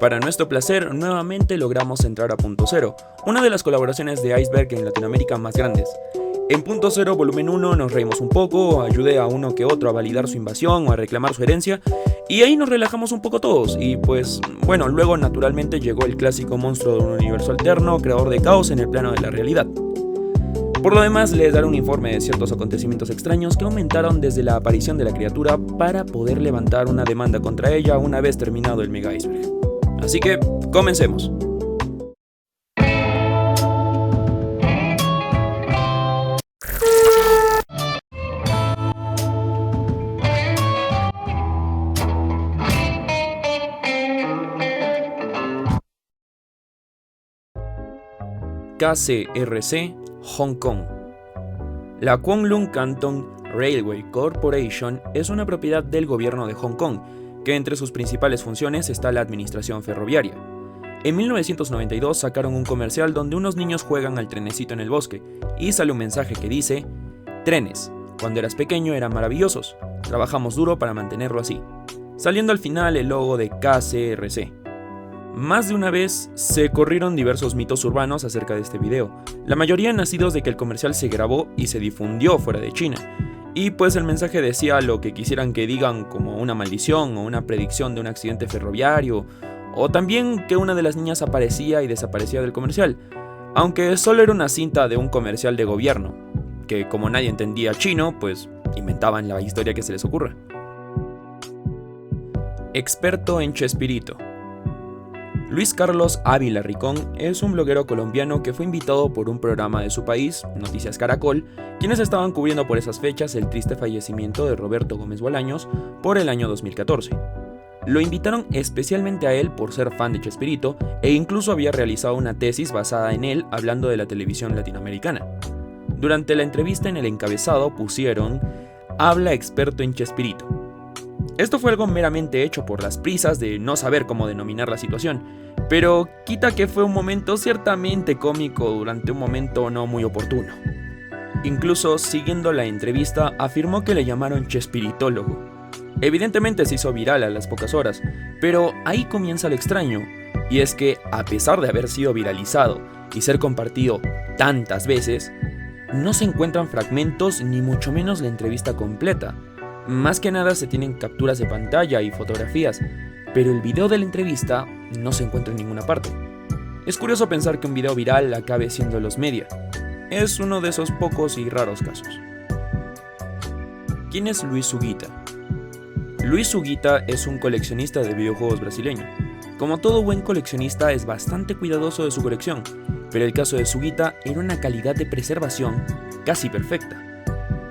Para nuestro placer, nuevamente logramos entrar a Punto Cero, una de las colaboraciones de Iceberg en Latinoamérica más grandes. En Punto Cero Volumen 1 nos reímos un poco, ayudé a uno que otro a validar su invasión o a reclamar su herencia, y ahí nos relajamos un poco todos, y pues, bueno, luego naturalmente llegó el clásico monstruo de un universo alterno, creador de caos en el plano de la realidad. Por lo demás, les daré un informe de ciertos acontecimientos extraños que aumentaron desde la aparición de la criatura para poder levantar una demanda contra ella una vez terminado el Mega Iceberg. Así que, comencemos. KCRC, Hong Kong. La Kowloon Lung Canton Railway Corporation es una propiedad del gobierno de Hong Kong, que entre sus principales funciones está la administración ferroviaria. En 1992 sacaron un comercial donde unos niños juegan al trenecito en el bosque, y sale un mensaje que dice: trenes, cuando eras pequeño eran maravillosos, trabajamos duro para mantenerlo así, saliendo al final el logo de KCRC. Más de una vez se corrieron diversos mitos urbanos acerca de este video, la mayoría nacidos de que el comercial se grabó y se difundió fuera de China, y pues el mensaje decía lo que quisieran que digan, como una maldición o una predicción de un accidente ferroviario, o también que una de las niñas aparecía y desaparecía del comercial, aunque solo era una cinta de un comercial de gobierno, que como nadie entendía chino, pues inventaban la historia que se les ocurra. Experto en Chespirito. Luis Carlos Ávila Ricón es un bloguero colombiano que fue invitado por un programa de su país, Noticias Caracol, quienes estaban cubriendo por esas fechas el triste fallecimiento de Roberto Gómez Bolaños por el año 2014. Lo invitaron especialmente a él por ser fan de Chespirito e incluso había realizado una tesis basada en él hablando de la televisión latinoamericana. Durante la entrevista en el encabezado pusieron: habla experto en Chespirito. Esto fue algo meramente hecho por las prisas de no saber cómo denominar la situación, pero quita que fue un momento ciertamente cómico durante un momento no muy oportuno. Incluso, siguiendo la entrevista, afirmó que le llamaron chespiritólogo. Evidentemente se hizo viral a las pocas horas, pero ahí comienza lo extraño, y es que, a pesar de haber sido viralizado y ser compartido tantas veces, no se encuentran fragmentos ni mucho menos la entrevista completa. Más que nada se tienen capturas de pantalla y fotografías, pero el video de la entrevista no se encuentra en ninguna parte. Es curioso pensar que un video viral acabe siendo los media. Es uno de esos pocos y raros casos. ¿Quién es Luis Suguita? Luis Suguita es un coleccionista de videojuegos brasileño. Como todo buen coleccionista es bastante cuidadoso de su colección, pero el caso de Suguita era una calidad de preservación casi perfecta.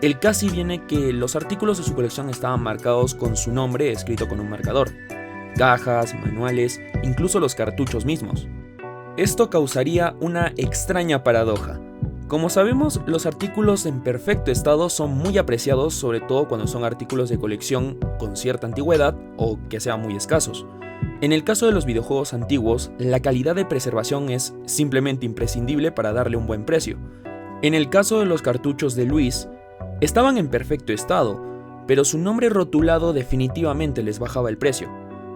El casi viene que los artículos de su colección estaban marcados con su nombre escrito con un marcador. Cajas, manuales, incluso los cartuchos mismos. Esto causaría una extraña paradoja. Como sabemos, los artículos en perfecto estado son muy apreciados, sobre todo cuando son artículos de colección con cierta antigüedad o que sean muy escasos. En el caso de los videojuegos antiguos, la calidad de preservación es simplemente imprescindible para darle un buen precio. En el caso de los cartuchos de Luis, estaban en perfecto estado, pero su nombre rotulado definitivamente les bajaba el precio.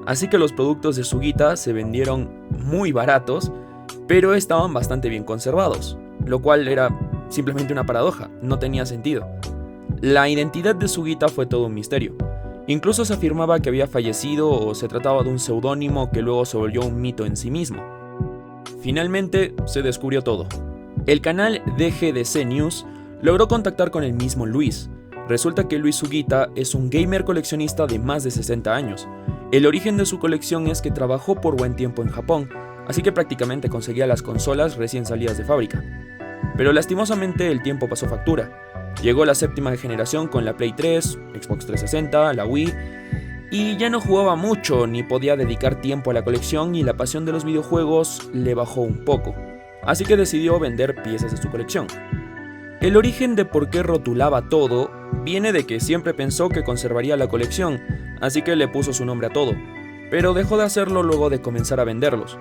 Así que los productos de Suguita se vendieron muy baratos, pero estaban bastante bien conservados, lo cual era simplemente una paradoja, no tenía sentido. La identidad de Suguita fue todo un misterio. Incluso se afirmaba que había fallecido o se trataba de un seudónimo que luego se volvió un mito en sí mismo. Finalmente se descubrió todo. El canal DGDC News logró contactar con el mismo Luis. Resulta que Luis Suguita es un gamer coleccionista de más de 60 años. El origen de su colección es que trabajó por buen tiempo en Japón, así que prácticamente conseguía las consolas recién salidas de fábrica. Pero lastimosamente el tiempo pasó factura. Llegó la séptima generación con la Play 3, Xbox 360, la Wii, y ya no jugaba mucho ni podía dedicar tiempo a la colección y la pasión de los videojuegos le bajó un poco. Así que decidió vender piezas de su colección. El origen de por qué rotulaba todo viene de que siempre pensó que conservaría la colección, así que le puso su nombre a todo, pero dejó de hacerlo luego de comenzar a venderlos.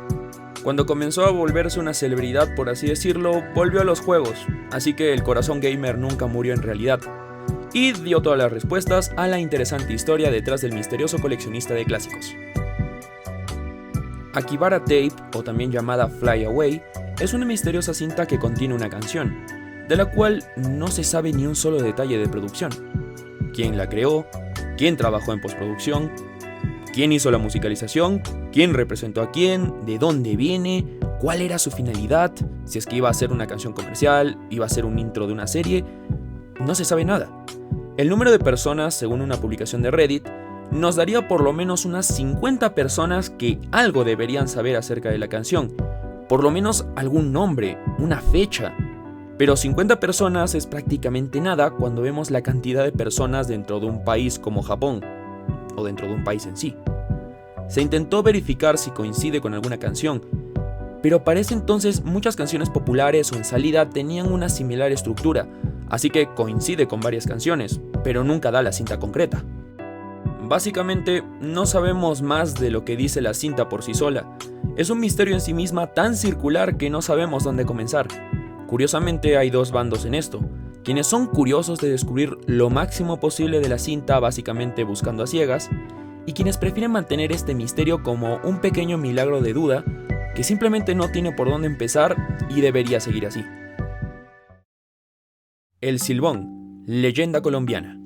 Cuando comenzó a volverse una celebridad, por así decirlo, volvió a los juegos, así que el corazón gamer nunca murió en realidad, y dio todas las respuestas a la interesante historia detrás del misterioso coleccionista de clásicos. Akibara Tape, o también llamada Fly Away, es una misteriosa cinta que contiene una canción, de la cual no se sabe ni un solo detalle de producción. ¿Quién la creó? ¿Quién trabajó en postproducción? ¿Quién hizo la musicalización? ¿Quién representó a quién? ¿De dónde viene? ¿Cuál era su finalidad? Si es que iba a ser una canción comercial, iba a ser un intro de una serie. No se sabe nada. El número de personas, según una publicación de Reddit, nos daría por lo menos unas 50 personas que algo deberían saber acerca de la canción. Por lo menos algún nombre, una fecha. Pero 50 personas es prácticamente nada cuando vemos la cantidad de personas dentro de un país como Japón, o dentro de un país en sí. Se intentó verificar si coincide con alguna canción, pero para ese entonces muchas canciones populares o en salida tenían una similar estructura, así que coincide con varias canciones, pero nunca da la cinta concreta. Básicamente, no sabemos más de lo que dice la cinta por sí sola. Es un misterio en sí misma tan circular que no sabemos dónde comenzar. Curiosamente, hay dos bandos en esto, quienes son curiosos de descubrir lo máximo posible de la cinta, básicamente buscando a ciegas, y quienes prefieren mantener este misterio como un pequeño milagro de duda que simplemente no tiene por dónde empezar y debería seguir así. El Silbón, leyenda colombiana.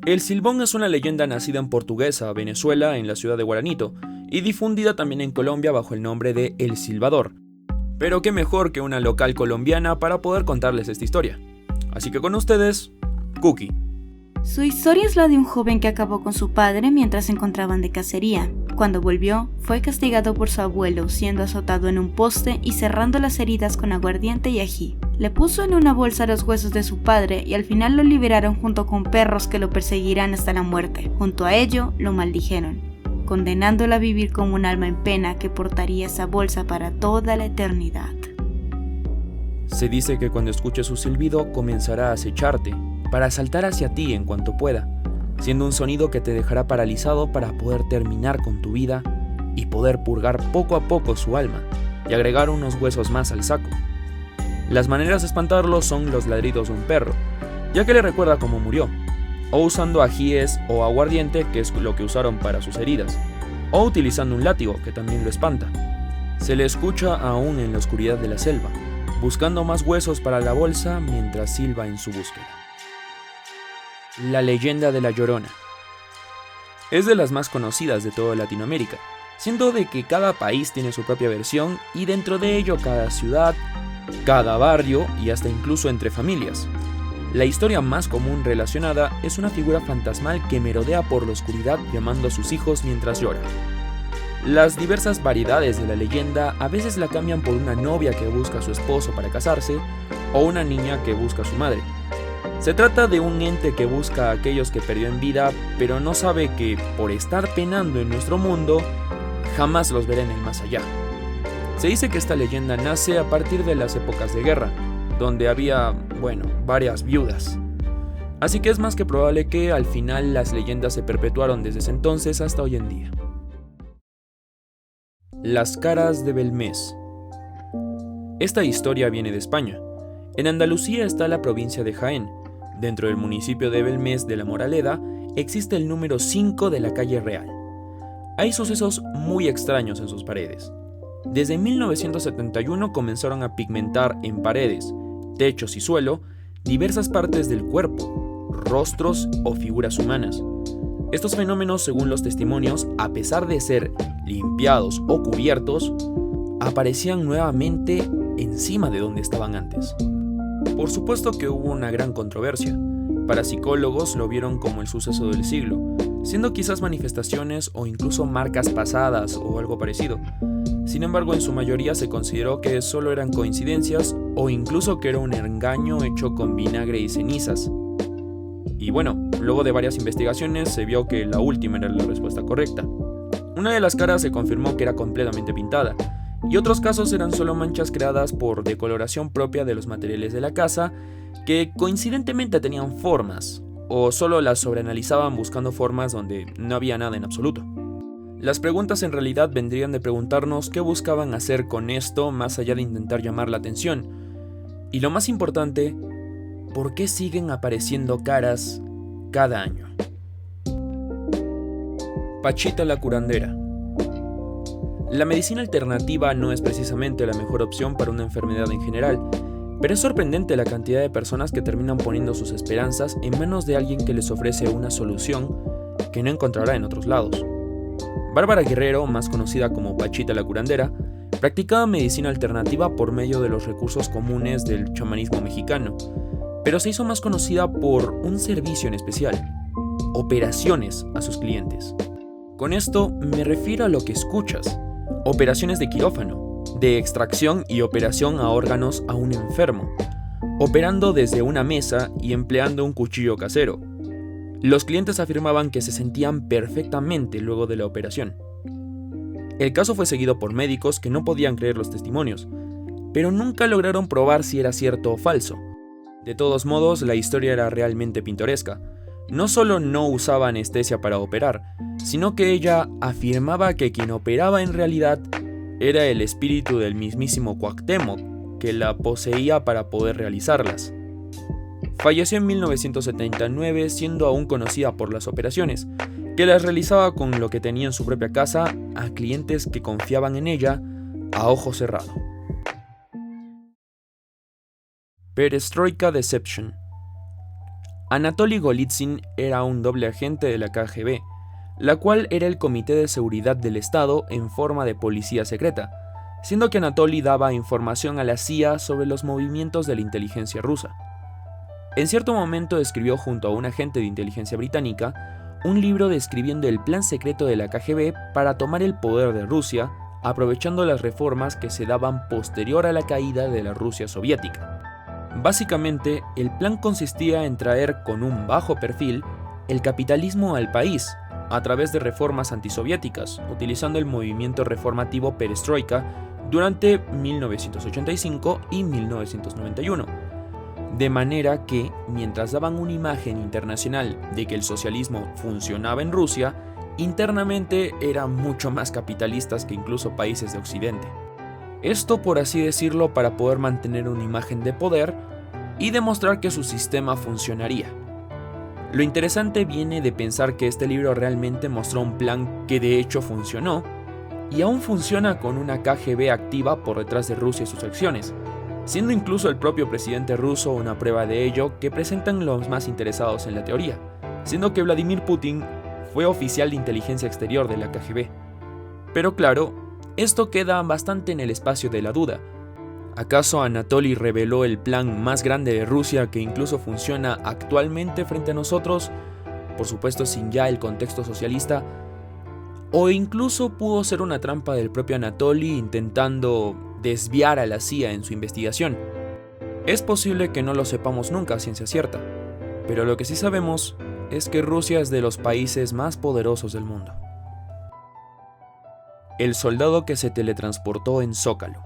El Silbón es una leyenda nacida en Portuguesa, Venezuela, en la ciudad de Guaranito, y difundida también en Colombia bajo el nombre de El Silbador. Pero qué mejor que una local colombiana para poder contarles esta historia. Así que con ustedes, Cookie. Su historia es la de un joven que acabó con su padre mientras se encontraban de cacería. Cuando volvió, fue castigado por su abuelo, siendo azotado en un poste y cerrando las heridas con aguardiente y ají. Le puso en una bolsa los huesos de su padre y al final lo liberaron junto con perros que lo perseguirán hasta la muerte. Junto a ello, lo maldijeron, condenándolo a vivir como un alma en pena que portaría esa bolsa para toda la eternidad. Se dice que cuando escuches su silbido comenzará a acecharte, para saltar hacia ti en cuanto pueda, siendo un sonido que te dejará paralizado para poder terminar con tu vida y poder purgar poco a poco su alma y agregar unos huesos más al saco. Las maneras de espantarlo son los ladridos de un perro, ya que le recuerda cómo murió, o usando ajíes o aguardiente, que es lo que usaron para sus heridas, o utilizando un látigo, que también lo espanta. Se le escucha aún en la oscuridad de la selva, buscando más huesos para la bolsa mientras silba en su búsqueda. La leyenda de La Llorona. Es de las más conocidas de toda Latinoamérica, siendo de que cada país tiene su propia versión y dentro de ello cada ciudad, cada barrio y hasta incluso entre familias. La historia más común relacionada es una figura fantasmal que merodea por la oscuridad llamando a sus hijos mientras llora. Las diversas variedades de la leyenda a veces la cambian por una novia que busca a su esposo para casarse o una niña que busca a su madre. Se trata de un ente que busca a aquellos que perdió en vida, pero no sabe que, por estar penando en nuestro mundo, jamás los verá en el más allá. Se dice que esta leyenda nace a partir de las épocas de guerra, donde había, varias viudas. Así que es más que probable que al final las leyendas se perpetuaron desde ese entonces hasta hoy en día. Las caras de Belmez. Esta historia viene de España. En Andalucía está la provincia de Jaén. Dentro del municipio de Belmez de la Moraleda existe el número 5 de la calle Real. Hay sucesos muy extraños en sus paredes. Desde 1971 comenzaron a pigmentar en paredes, techos y suelo diversas partes del cuerpo, rostros o figuras humanas. Estos fenómenos, según los testimonios, a pesar de ser limpiados o cubiertos, aparecían nuevamente encima de donde estaban antes. Por supuesto que hubo una gran controversia. Parapsicólogos lo vieron como el suceso del siglo, siendo quizás manifestaciones o incluso marcas pasadas o algo parecido. Sin embargo, en su mayoría se consideró que solo eran coincidencias o incluso que era un engaño hecho con vinagre y cenizas. Y luego de varias investigaciones se vio que la última era la respuesta correcta. Una de las caras se confirmó que era completamente pintada, y otros casos eran solo manchas creadas por decoloración propia de los materiales de la casa, que coincidentemente tenían formas, o solo las sobreanalizaban buscando formas donde no había nada en absoluto. Las preguntas en realidad vendrían de preguntarnos qué buscaban hacer con esto más allá de intentar llamar la atención. Y lo más importante, ¿por qué siguen apareciendo caras cada año? Pachita la curandera. La medicina alternativa no es precisamente la mejor opción para una enfermedad en general, pero es sorprendente la cantidad de personas que terminan poniendo sus esperanzas en manos de alguien que les ofrece una solución que no encontrará en otros lados. Bárbara Guerrero, más conocida como Pachita la curandera, practicaba medicina alternativa por medio de los recursos comunes del chamanismo mexicano, pero se hizo más conocida por un servicio en especial: operaciones a sus clientes. Con esto me refiero a lo que escuchas: operaciones de quirófano, de extracción y operación a órganos a un enfermo, operando desde una mesa y empleando un cuchillo casero. Los clientes afirmaban que se sentían perfectamente luego de la operación. El caso fue seguido por médicos que no podían creer los testimonios, pero nunca lograron probar si era cierto o falso. De todos modos, la historia era realmente pintoresca. No solo no usaba anestesia para operar, sino que ella afirmaba que quien operaba en realidad era el espíritu del mismísimo Cuauhtémoc, que la poseía para poder realizarlas. Falleció en 1979, siendo aún conocida por las operaciones, que las realizaba con lo que tenía en su propia casa a clientes que confiaban en ella a ojo cerrado. Perestroika Deception. Anatoly Golitsyn era un doble agente de la KGB, la cual era el Comité de Seguridad del Estado en forma de policía secreta, siendo que Anatoly daba información a la CIA sobre los movimientos de la inteligencia rusa. En cierto momento escribió junto a un agente de inteligencia británica un libro describiendo el plan secreto de la KGB para tomar el poder de Rusia, aprovechando las reformas que se daban posterior a la caída de la Rusia soviética. Básicamente, el plan consistía en traer con un bajo perfil el capitalismo al país, a través de reformas antisoviéticas, utilizando el movimiento reformativo Perestroika durante 1985 y 1991. De manera que, mientras daban una imagen internacional de que el socialismo funcionaba en Rusia, internamente eran mucho más capitalistas que incluso países de Occidente. Esto, por así decirlo, para poder mantener una imagen de poder y demostrar que su sistema funcionaría. Lo interesante viene de pensar que este libro realmente mostró un plan que de hecho funcionó, y aún funciona con una KGB activa por detrás de Rusia y sus acciones, siendo incluso el propio presidente ruso una prueba de ello que presentan los más interesados en la teoría, siendo que Vladimir Putin fue oficial de inteligencia exterior de la KGB. Pero claro, esto queda bastante en el espacio de la duda. ¿Acaso Anatoly reveló el plan más grande de Rusia que incluso funciona actualmente frente a nosotros? Por supuesto sin ya el contexto socialista. ¿O incluso pudo ser una trampa del propio Anatoly intentando desviar a la CIA en su investigación? Es posible que no lo sepamos nunca a ciencia cierta, pero lo que sí sabemos es que Rusia es de los países más poderosos del mundo. El soldado que se teletransportó en Zócalo.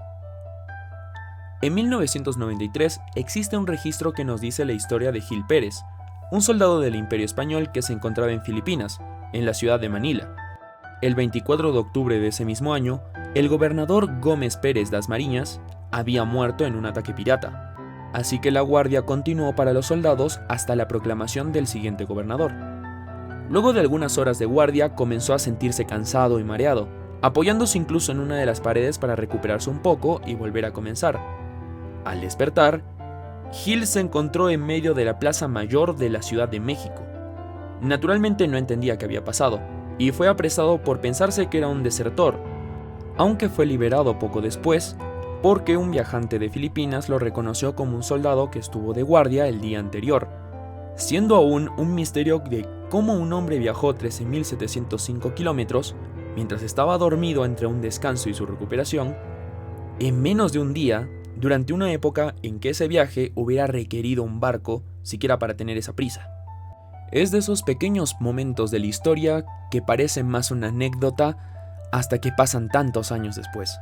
En 1993 existe un registro que nos dice la historia de Gil Pérez, un soldado del Imperio Español que se encontraba en Filipinas, en la ciudad de Manila. El 24 de octubre de ese mismo año, el gobernador Gómez Pérez das Mariñas había muerto en un ataque pirata, así que la guardia continuó para los soldados hasta la proclamación del siguiente gobernador. Luego de algunas horas de guardia comenzó a sentirse cansado y mareado, apoyándose incluso en una de las paredes para recuperarse un poco y volver a comenzar. Al despertar, Gil se encontró en medio de la Plaza Mayor de la Ciudad de México. Naturalmente no entendía qué había pasado, y fue apresado por pensarse que era un desertor, aunque fue liberado poco después, porque un viajante de Filipinas lo reconoció como un soldado que estuvo de guardia el día anterior, siendo aún un misterio de cómo un hombre viajó 13.705 kilómetros mientras estaba dormido entre un descanso y su recuperación, en menos de un día, durante una época en que ese viaje hubiera requerido un barco siquiera para tener esa prisa. Es de esos pequeños momentos de la historia que parecen más una anécdota hasta que pasan tantos años después.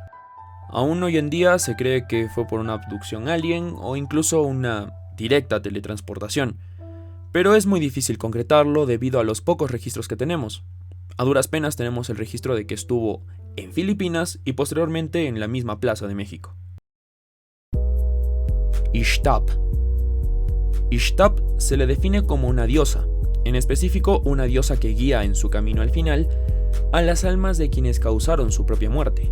Aún hoy en día se cree que fue por una abducción alien o incluso una directa teletransportación, pero es muy difícil concretarlo debido a los pocos registros que tenemos. A duras penas tenemos el registro de que estuvo en Filipinas y posteriormente en la misma Plaza de México. Ishtab. Ishtab se le define como una diosa, en específico una diosa que guía en su camino al final a las almas de quienes causaron su propia muerte.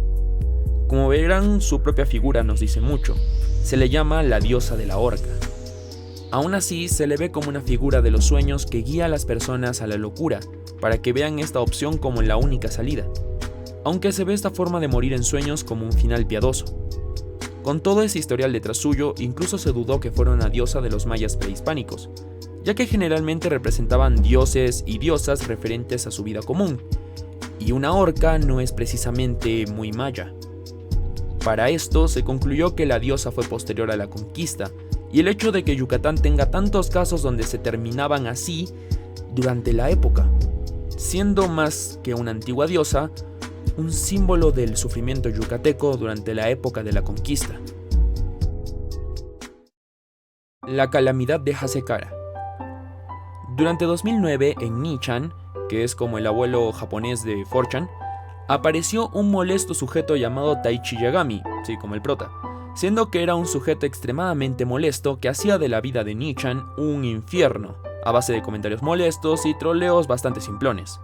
Como verán, su propia figura nos dice mucho. Se le llama la diosa de la horca. Aún así, se le ve como una figura de los sueños que guía a las personas a la locura, para que vean esta opción como la única salida, aunque se ve esta forma de morir en sueños como un final piadoso. Con todo ese historial detrás suyo, incluso se dudó que fuera una diosa de los mayas prehispánicos, ya que generalmente representaban dioses y diosas referentes a su vida común, y una horca no es precisamente muy maya. Para esto se concluyó que la diosa fue posterior a la conquista, y el hecho de que Yucatán tenga tantos casos donde se terminaban así durante la época, siendo más que una antigua diosa, un símbolo del sufrimiento yucateco durante la época de la conquista. La calamidad de Hasekara. Durante 2009 en Nichan, que es como el abuelo japonés de 4chan, apareció un molesto sujeto llamado Taichi Yagami, sí, como el prota, siendo que era un sujeto extremadamente molesto que hacía de la vida de Nichan un infierno, a base de comentarios molestos y troleos bastante simplones.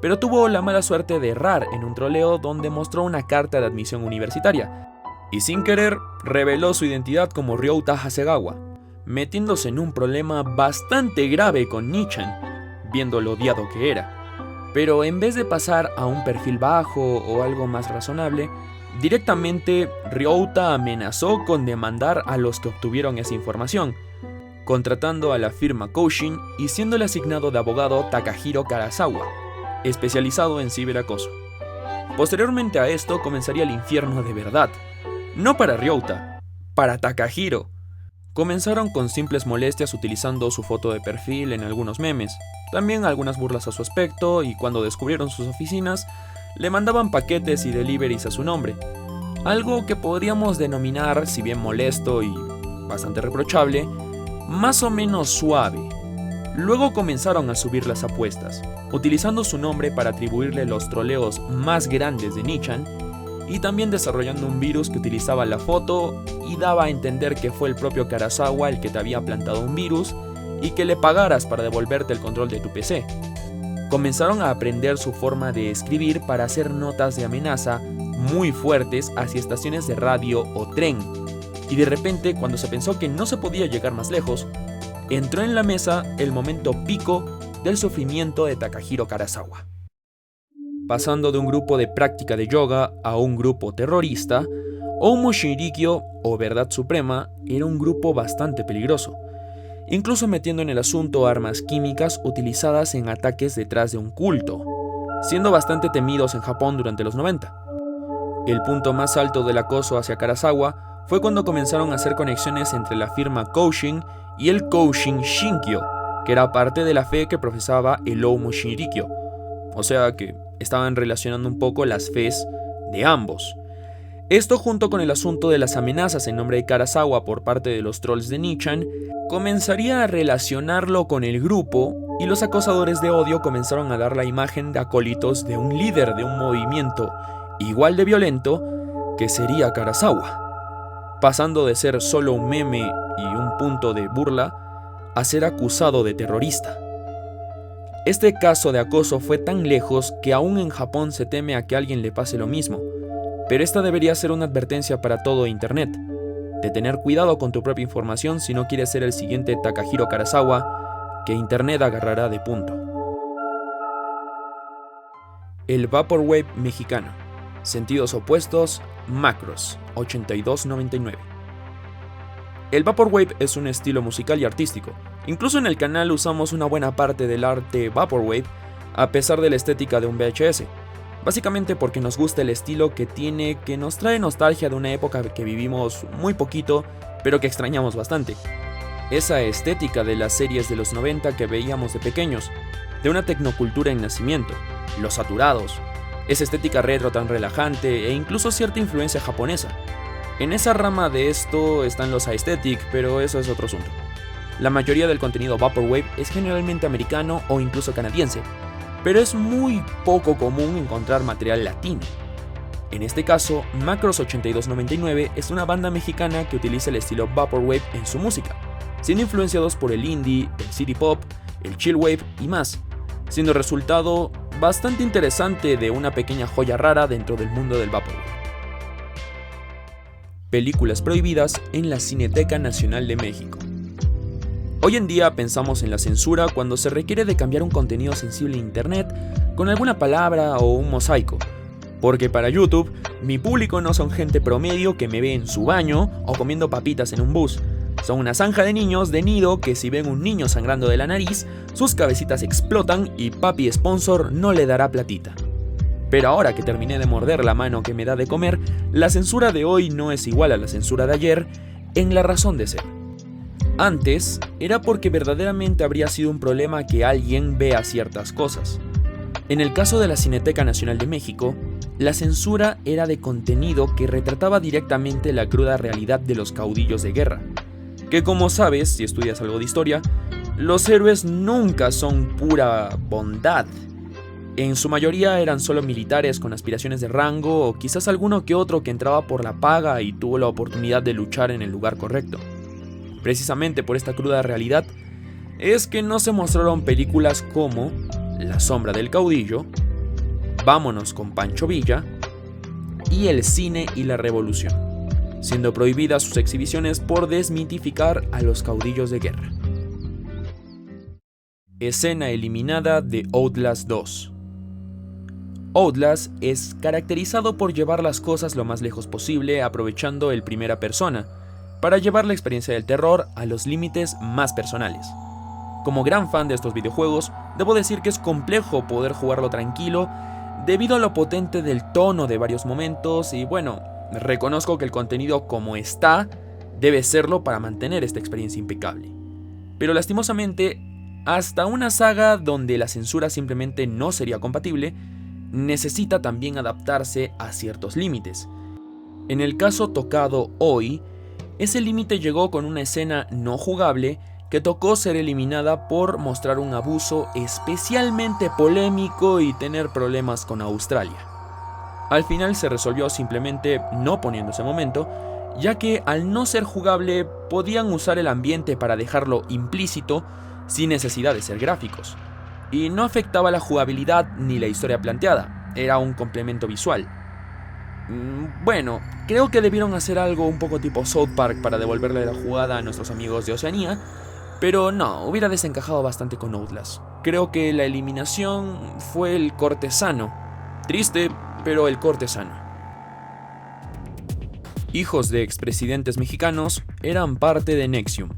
Pero tuvo la mala suerte de errar en un troleo donde mostró una carta de admisión universitaria, y sin querer reveló su identidad como Ryouta Hasegawa, metiéndose en un problema bastante grave con Nichan, viendo lo odiado que era. Pero en vez de pasar a un perfil bajo o algo más razonable, directamente Ryouta amenazó con demandar a los que obtuvieron esa información, contratando a la firma Koushin y siéndole asignado de abogado Takahiro Karasawa, especializado en ciberacoso. Posteriormente a esto comenzaría el infierno de verdad, no para Ryouta, para Takahiro. Comenzaron con simples molestias utilizando su foto de perfil en algunos memes, también algunas burlas a su aspecto, y cuando descubrieron sus oficinas, le mandaban paquetes y deliveries a su nombre, algo que podríamos denominar, si bien molesto y bastante reprochable, más o menos suave. Luego comenzaron a subir las apuestas, utilizando su nombre para atribuirle los troleos más grandes de Nichan, y también desarrollando un virus que utilizaba la foto y daba a entender que fue el propio Karasawa el que te había plantado un virus y que le pagaras para devolverte el control de tu PC. Comenzaron a aprender su forma de escribir para hacer notas de amenaza muy fuertes hacia estaciones de radio o tren, y de repente, cuando se pensó que no se podía llegar más lejos, entró en la mesa el momento pico del sufrimiento de Takahiro Karasawa. Pasando de un grupo de práctica de yoga a un grupo terrorista, Oumo Shinrikyo, o Verdad Suprema, era un grupo bastante peligroso, incluso metiendo en el asunto armas químicas utilizadas en ataques detrás de un culto, siendo bastante temidos en Japón durante los 90. El punto más alto del acoso hacia Karasawa fue cuando comenzaron a hacer conexiones entre la firma Koushin y el Koushin Shinkyo, que era parte de la fe que profesaba el Oumo Shinrikyo, o sea que estaban relacionando un poco las fes de ambos. Esto, junto con el asunto de las amenazas en nombre de Karasawa por parte de los trolls de Nichan, comenzaría a relacionarlo con el grupo, y los acosadores de odio comenzaron a dar la imagen de acólitos de un líder de un movimiento igual de violento que sería Karasawa, pasando de ser solo un meme y un punto de burla a ser acusado de terrorista. Este caso de acoso fue tan lejos que aún en Japón se teme a que a alguien le pase lo mismo, pero esta debería ser una advertencia para todo Internet, de tener cuidado con tu propia información si no quieres ser el siguiente Takahiro Karasawa que Internet agarrará de punto. El Vaporwave mexicano. Sentidos opuestos, Macros, 8299. El Vaporwave es un estilo musical y artístico. Incluso en el canal usamos una buena parte del arte Vaporwave, a pesar de la estética de un VHS. Básicamente porque nos gusta el estilo que tiene, que nos trae nostalgia de una época que vivimos muy poquito, pero que extrañamos bastante. Esa estética de las series de los 90 que veíamos de pequeños, de una tecnocultura en nacimiento, los saturados, esa estética retro tan relajante e incluso cierta influencia japonesa. En esa rama de esto están los aesthetic, pero eso es otro asunto. La mayoría del contenido Vaporwave es generalmente americano o incluso canadiense, pero es muy poco común encontrar material latino. En este caso, Macros 8299 es una banda mexicana que utiliza el estilo Vaporwave en su música, siendo influenciados por el indie, el city pop, el chillwave y más, siendo el resultado bastante interesante de una pequeña joya rara dentro del mundo del vaporware. Películas prohibidas en la Cineteca Nacional de México. Hoy en día pensamos en la censura cuando se requiere de cambiar un contenido sensible en internet con alguna palabra o un mosaico. Porque para YouTube, mi público no son gente promedio que me ve en su baño o comiendo papitas en un bus. Son una zanja de niños de nido que si ven un niño sangrando de la nariz, sus cabecitas explotan y papi sponsor no le dará platita. Pero ahora que terminé de morder la mano que me da de comer, la censura de hoy no es igual a la censura de ayer en la razón de ser. Antes era porque verdaderamente habría sido un problema que alguien vea ciertas cosas. En el caso de la Cineteca Nacional de México, la censura era de contenido que retrataba directamente la cruda realidad de los caudillos de guerra. Que como sabes, si estudias algo de historia, los héroes nunca son pura bondad. En su mayoría eran solo militares con aspiraciones de rango o quizás alguno que otro que entraba por la paga y tuvo la oportunidad de luchar en el lugar correcto. Precisamente por esta cruda realidad es que no se mostraron películas como La sombra del caudillo, Vámonos con Pancho Villa y El cine y la revolución, siendo prohibidas sus exhibiciones por desmitificar a los caudillos de guerra. Escena eliminada de Outlast 2. Outlast es caracterizado por llevar las cosas lo más lejos posible aprovechando el primera persona, para llevar la experiencia del terror a los límites más personales. Como gran fan de estos videojuegos, debo decir que es complejo poder jugarlo tranquilo debido a lo potente del tono de varios momentos y bueno, reconozco que el contenido como está debe serlo para mantener esta experiencia impecable. Pero lastimosamente, hasta una saga donde la censura simplemente no sería compatible, necesita también adaptarse a ciertos límites. En el caso tocado hoy, ese límite llegó con una escena no jugable que tocó ser eliminada por mostrar un abuso especialmente polémico y tener problemas con Australia. Al final se resolvió simplemente no poniendo ese momento, ya que al no ser jugable podían usar el ambiente para dejarlo implícito sin necesidad de ser gráficos. Y no afectaba la jugabilidad ni la historia planteada, era un complemento visual. Bueno, creo que debieron hacer algo un poco tipo South Park para devolverle la jugada a nuestros amigos de Oceanía, pero no, hubiera desencajado bastante con Outlast. Creo que la eliminación fue el corte sano. Triste, pero el corte sano. Hijos de expresidentes mexicanos eran parte de NXIVM.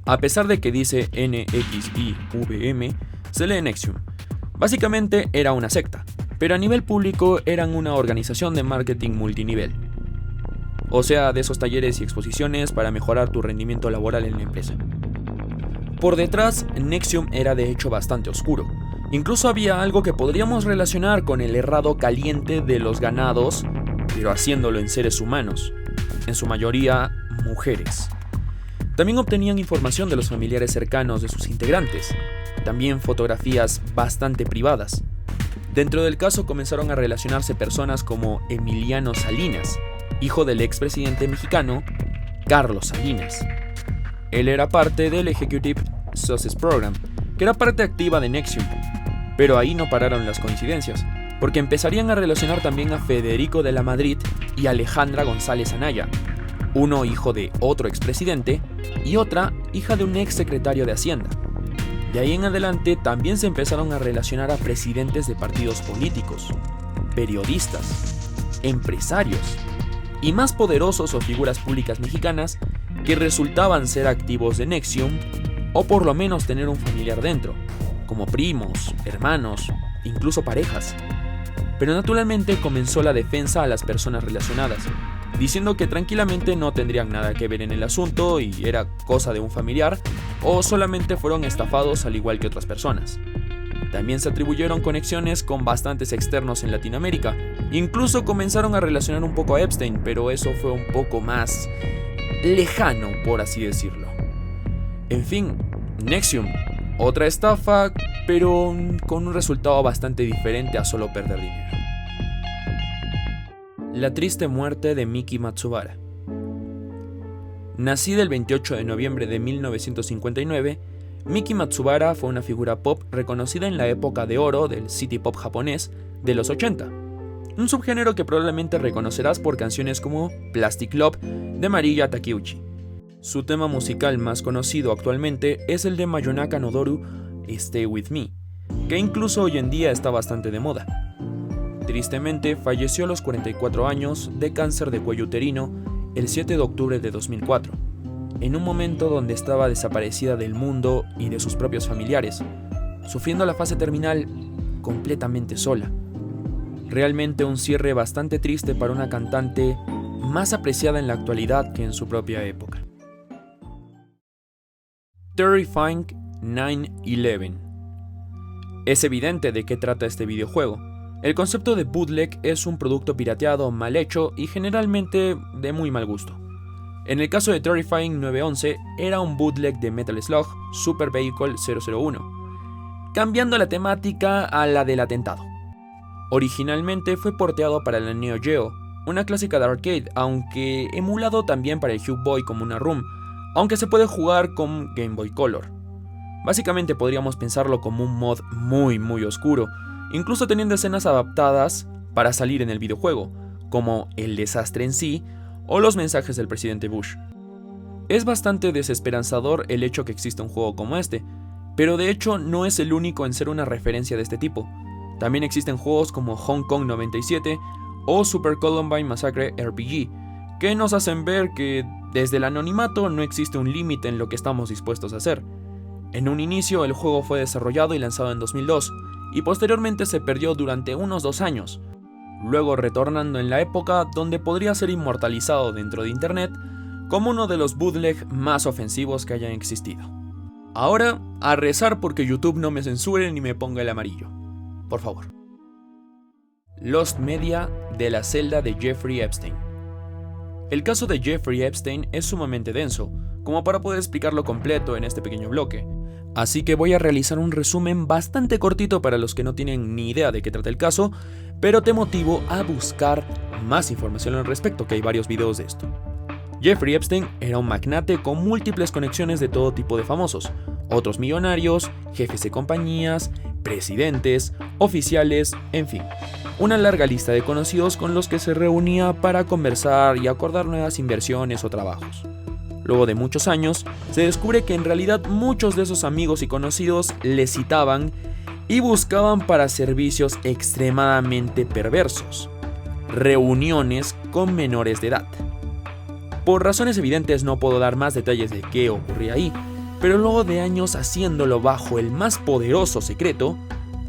A pesar de que dice NXIVM, se lee NXIVM. Básicamente era una secta, pero a nivel público eran una organización de marketing multinivel. O sea, de esos talleres y exposiciones para mejorar tu rendimiento laboral en la empresa. Por detrás, NXIVM era de hecho bastante oscuro. Incluso había algo que podríamos relacionar con el errado caliente de los ganados, pero haciéndolo en seres humanos, en su mayoría mujeres. También obtenían información de los familiares cercanos de sus integrantes, también fotografías bastante privadas. Dentro del caso comenzaron a relacionarse personas como Emiliano Salinas, hijo del expresidente mexicano Carlos Salinas. Él era parte del Executive Success Program, que era parte activa de NXIVM, pero ahí no pararon las coincidencias, porque empezarían a relacionar también a Federico de la Madrid y Alejandra González Anaya, uno hijo de otro expresidente y otra hija de un exsecretario de Hacienda. De ahí en adelante también se empezaron a relacionar a presidentes de partidos políticos, periodistas, empresarios y más poderosos o figuras públicas mexicanas que resultaban ser activos de NXIVM o por lo menos tener un familiar dentro, como primos, hermanos, incluso parejas. Pero naturalmente comenzó la defensa a las personas relacionadas, diciendo que tranquilamente no tendrían nada que ver en el asunto y era cosa de un familiar o solamente fueron estafados al igual que otras personas. También se atribuyeron conexiones con bastantes externos en Latinoamérica. Incluso comenzaron a relacionar un poco a Epstein, pero eso fue un poco más lejano, por así decirlo. En fin, NXIVM, otra estafa, pero con un resultado bastante diferente a solo perder dinero. La triste muerte de Miki Matsubara. Nacida el 28 de noviembre de 1959, Miki Matsubara fue una figura pop reconocida en la época de oro del city pop japonés de los 80, un subgénero que probablemente reconocerás por canciones como Plastic Love de Mariya Takeuchi. Su tema musical más conocido actualmente es el de Mayonaka Nodoru, Stay With Me, que incluso hoy en día está bastante de moda. Tristemente, falleció a los 44 años de cáncer de cuello uterino el 7 de octubre de 2004, en un momento donde estaba desaparecida del mundo y de sus propios familiares, sufriendo la fase terminal completamente sola. Realmente un cierre bastante triste para una cantante más apreciada en la actualidad que en su propia época. Terrifying 9/11. Es evidente de qué trata este videojuego. El concepto de bootleg es un producto pirateado mal hecho y generalmente de muy mal gusto. En el caso de Terrifying 9/11 era un bootleg de Metal Slug Super Vehicle 001, cambiando la temática a la del atentado. Originalmente fue porteado para la Neo Geo, una clásica de arcade, aunque emulado también para el Huge Boy como una ROM, aunque se puede jugar con Game Boy Color. Básicamente podríamos pensarlo como un mod muy oscuro, incluso teniendo escenas adaptadas para salir en el videojuego, como el desastre en sí o los mensajes del presidente Bush. Es bastante desesperanzador el hecho que exista un juego como este, pero de hecho no es el único en ser una referencia de este tipo. También existen juegos como Hong Kong 97 o Super Columbine Massacre RPG, que nos hacen ver que desde el anonimato no existe un límite en lo que estamos dispuestos a hacer. En un inicio el juego fue desarrollado y lanzado en 2002, y posteriormente se perdió durante unos 2 años, luego retornando en la época donde podría ser inmortalizado dentro de internet como uno de los bootleg más ofensivos que hayan existido. Ahora, a rezar porque YouTube no me censure ni me ponga el amarillo. Por favor. Lost Media de la celda de Jeffrey Epstein. El caso de Jeffrey Epstein es sumamente denso, como para poder explicarlo completo en este pequeño bloque. Así que voy a realizar un resumen bastante cortito para los que no tienen ni idea de qué trata el caso, pero te motivo a buscar más información al respecto, que hay varios videos de esto. Jeffrey Epstein era un magnate con múltiples conexiones de todo tipo de famosos, otros millonarios, jefes de compañías, presidentes, oficiales, en fin, una larga lista de conocidos con los que se reunía para conversar y acordar nuevas inversiones o trabajos. Luego de muchos años, se descubre que en realidad muchos de esos amigos y conocidos le citaban y buscaban para servicios extremadamente perversos, reuniones con menores de edad. Por razones evidentes no puedo dar más detalles de qué ocurría ahí, pero luego de años haciéndolo bajo el más poderoso secreto,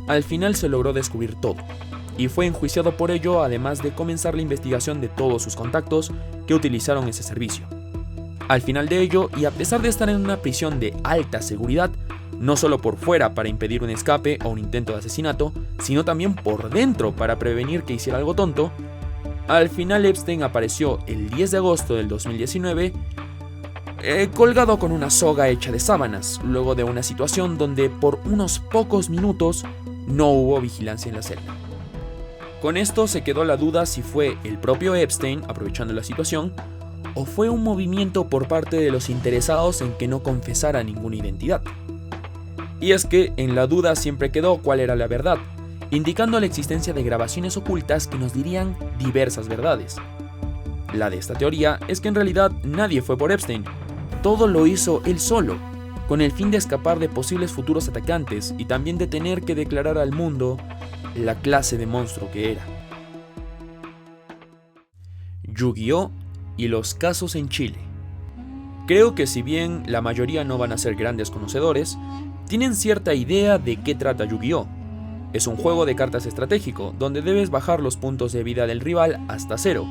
al final se logró descubrir todo, y fue enjuiciado por ello, además de comenzar la investigación de todos sus contactos que utilizaron ese servicio. Al final de ello, y a pesar de estar en una prisión de alta seguridad, no solo por fuera para impedir un escape o un intento de asesinato, sino también por dentro para prevenir que hiciera algo tonto, al final Epstein apareció el 10 de agosto del 2019 colgado con una soga hecha de sábanas, luego de una situación donde por unos pocos minutos no hubo vigilancia en la celda. Con esto se quedó la duda si fue el propio Epstein aprovechando la situación o fue un movimiento por parte de los interesados en que no confesara ninguna identidad. Y es que en la duda siempre quedó cuál era la verdad, indicando la existencia de grabaciones ocultas que nos dirían diversas verdades. La de esta teoría es que en realidad nadie fue por Epstein, todo lo hizo él solo, con el fin de escapar de posibles futuros atacantes y también de tener que declarar al mundo la clase de monstruo que era. Yu-Gi-Oh! Y los casos en Chile. Creo que si bien la mayoría no van a ser grandes conocedores, tienen cierta idea de qué trata Yu-Gi-Oh! Es un juego de cartas estratégico, donde debes bajar los puntos de vida del rival hasta 0.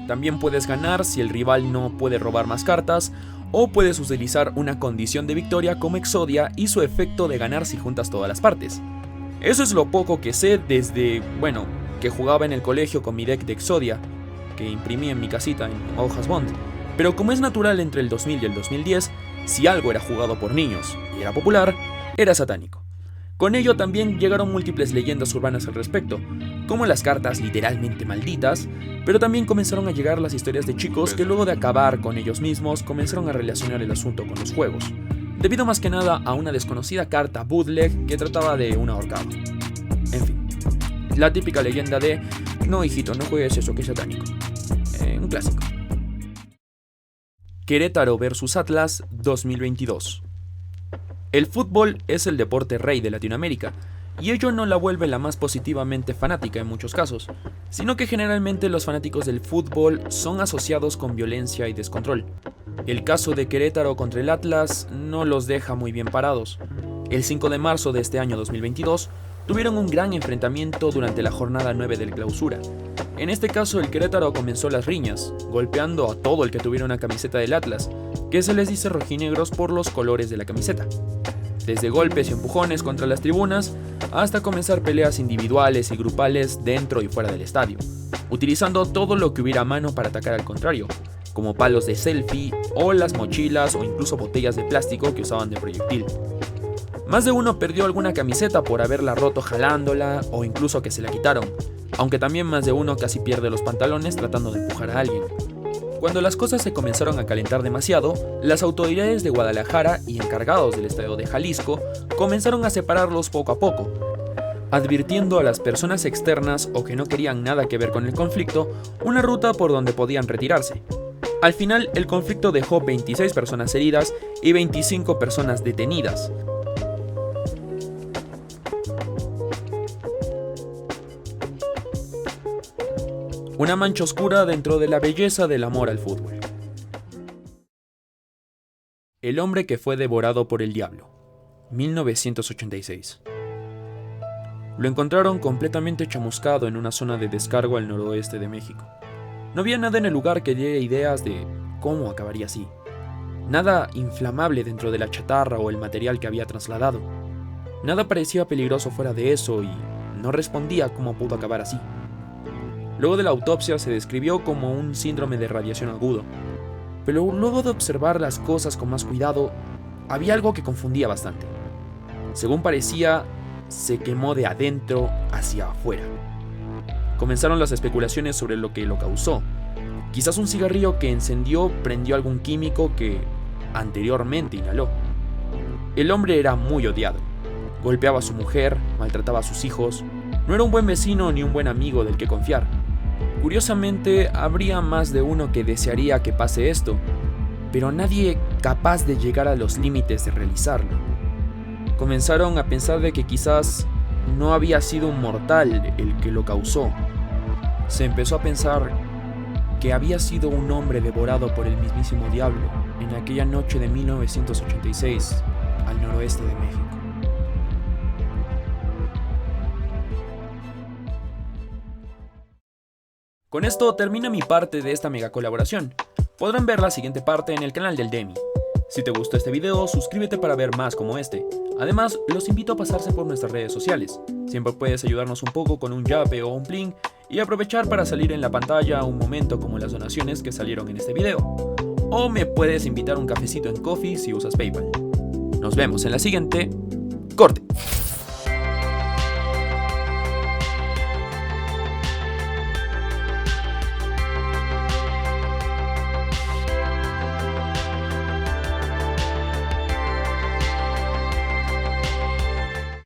También puedes ganar si el rival no puede robar más cartas, o puedes utilizar una condición de victoria como Exodia y su efecto de ganar si juntas todas las partes. Eso es lo poco que sé desde, que jugaba en el colegio con mi deck de Exodia, que imprimí en mi casita en hojas Bond, pero como es natural entre el 2000 y el 2010, si algo era jugado por niños y era popular, era satánico. Con ello también llegaron múltiples leyendas urbanas al respecto, como las cartas literalmente malditas, pero también comenzaron a llegar las historias de chicos que luego de acabar con ellos mismos comenzaron a relacionar el asunto con los juegos, debido más que nada a una desconocida carta bootleg que trataba de un ahorcado. En fin, la típica leyenda de no hijito, no juegues eso que es satánico. Un clásico. Querétaro vs Atlas 2022. El fútbol es el deporte rey de Latinoamérica, y ello no la vuelve la más positivamente fanática en muchos casos, sino que generalmente los fanáticos del fútbol son asociados con violencia y descontrol. El caso de Querétaro contra el Atlas no los deja muy bien parados. El 5 de marzo de este año 2022 tuvieron un gran enfrentamiento durante la jornada 9 del Clausura. En este caso el Querétaro comenzó las riñas, golpeando a todo el que tuviera una camiseta del Atlas, que se les dice rojinegros por los colores de la camiseta. Desde golpes y empujones contra las tribunas, hasta comenzar peleas individuales y grupales dentro y fuera del estadio, utilizando todo lo que hubiera a mano para atacar al contrario, como palos de selfie, o las mochilas o incluso botellas de plástico que usaban de proyectil. Más de uno perdió alguna camiseta por haberla roto jalándola o incluso que se la quitaron, aunque también más de uno casi pierde los pantalones tratando de empujar a alguien. Cuando las cosas se comenzaron a calentar demasiado, las autoridades de Guadalajara y encargados del estadio de Jalisco comenzaron a separarlos poco a poco, advirtiendo a las personas externas o que no querían nada que ver con el conflicto una ruta por donde podían retirarse. Al final, el conflicto dejó 26 personas heridas y 25 personas detenidas. Una mancha oscura dentro de la belleza del amor al fútbol. El hombre que fue devorado por el diablo, 1986. Lo encontraron completamente chamuscado en una zona de descargo al noroeste de México. No había nada en el lugar que diera ideas de cómo acabaría así. Nada inflamable dentro de la chatarra o el material que había trasladado. Nada parecía peligroso fuera de eso y no respondía cómo pudo acabar así. Luego de la autopsia se describió como un síndrome de radiación agudo, pero luego de observar las cosas con más cuidado, había algo que confundía bastante. Según parecía, se quemó de adentro hacia afuera. Comenzaron las especulaciones sobre lo que lo causó. Quizás un cigarrillo que encendió prendió algún químico que anteriormente inhaló. El hombre era muy odiado. Golpeaba a su mujer, maltrataba a sus hijos. No era un buen vecino ni un buen amigo del que confiar. Curiosamente, habría más de uno que desearía que pase esto, pero nadie capaz de llegar a los límites de realizarlo. Comenzaron a pensar de que quizás no había sido un mortal el que lo causó. Se empezó a pensar que había sido un hombre devorado por el mismísimo diablo en aquella noche de 1986 al noroeste de México. Con esto termina mi parte de esta mega colaboración. Podrán ver la siguiente parte en el canal del Demi. Si te gustó este video, suscríbete para ver más como este. Además, los invito a pasarse por nuestras redes sociales. Siempre puedes ayudarnos un poco con un yape o un plin y aprovechar para salir en la pantalla un momento como las donaciones que salieron en este video. O me puedes invitar un cafecito en Coffee si usas PayPal. Nos vemos en la siguiente. ¡Corte!